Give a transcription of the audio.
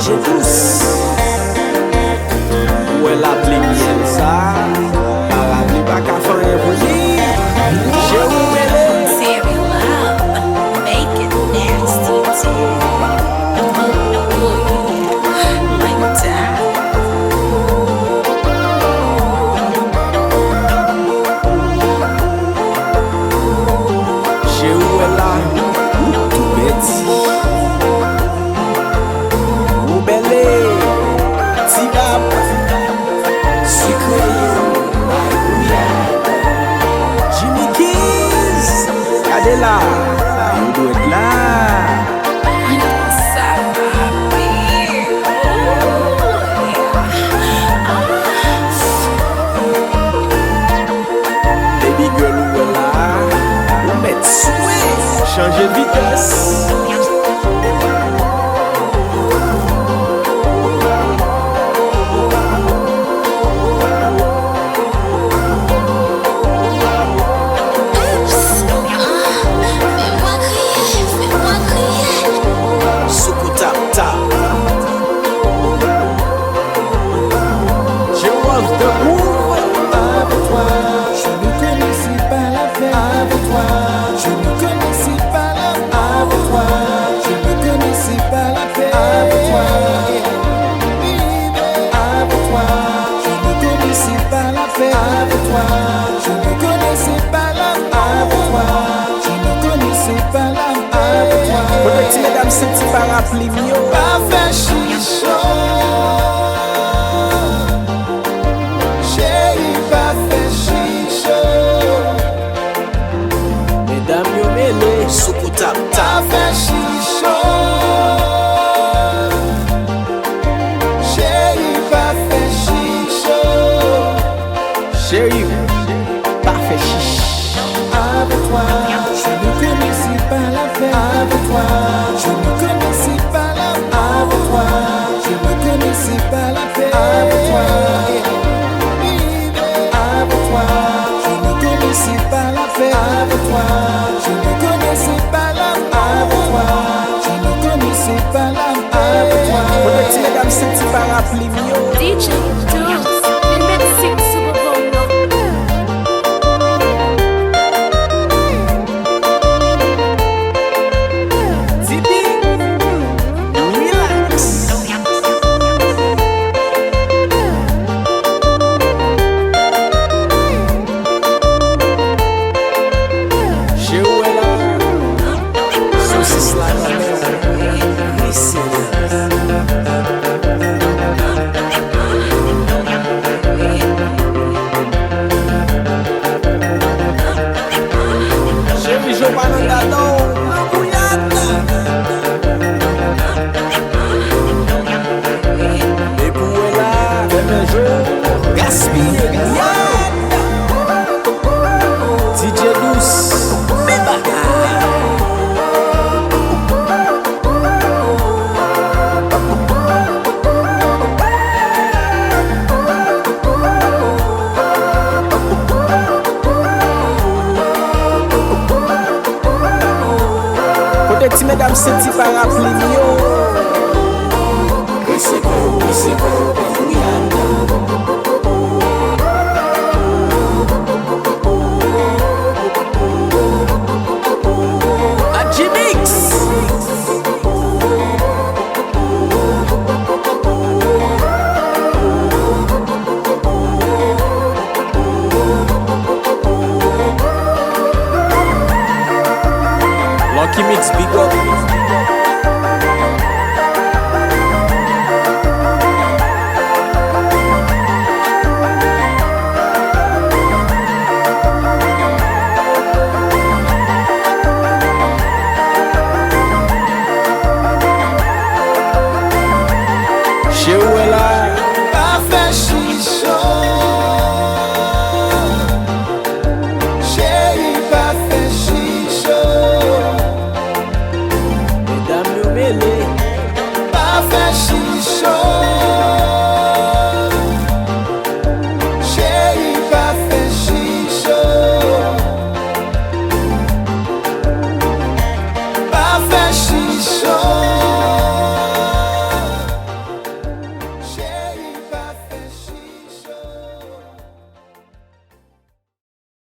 DJ Douce. Ou elle a pli bien ça. Par la pli pas qu'à faire un bruit. J'ai oublié. Make it nasty too. Like that. J'ai oublié là. Tout petit. Ou belé. Tigap. Sucré. Jimmy Keys. Regardez là. Il doit être là. Baby girl ou est là. Ou mettre souhait. Changer de vitesse. Mesdames, c'est petit parapluie mio. Pas fait chicho. Chérie, pas fait chicho. Mesdames, yo mêlé. Soukouta, pas fait chicho. Chérie, pas fait chicho. Chérie, pas fait chicho. Avec toi, je ne connaissais pas l'affaire. Avec toi, je ne connaissais pas l'affaire. Avec toi, je ne connaissais pas l'affaire. Avec toi, avec toi, je ne connaissais pas l'affaire. Avec toi, je ne connaissais pas l'affaire. Avec toi, je ne connaissais pas l'affaire. Avec toi, petit mesdames, c'est petit parapluie mio. DJ Douce, le Mexique sous le Mesdames, c'est petit parapluie mio. speak up.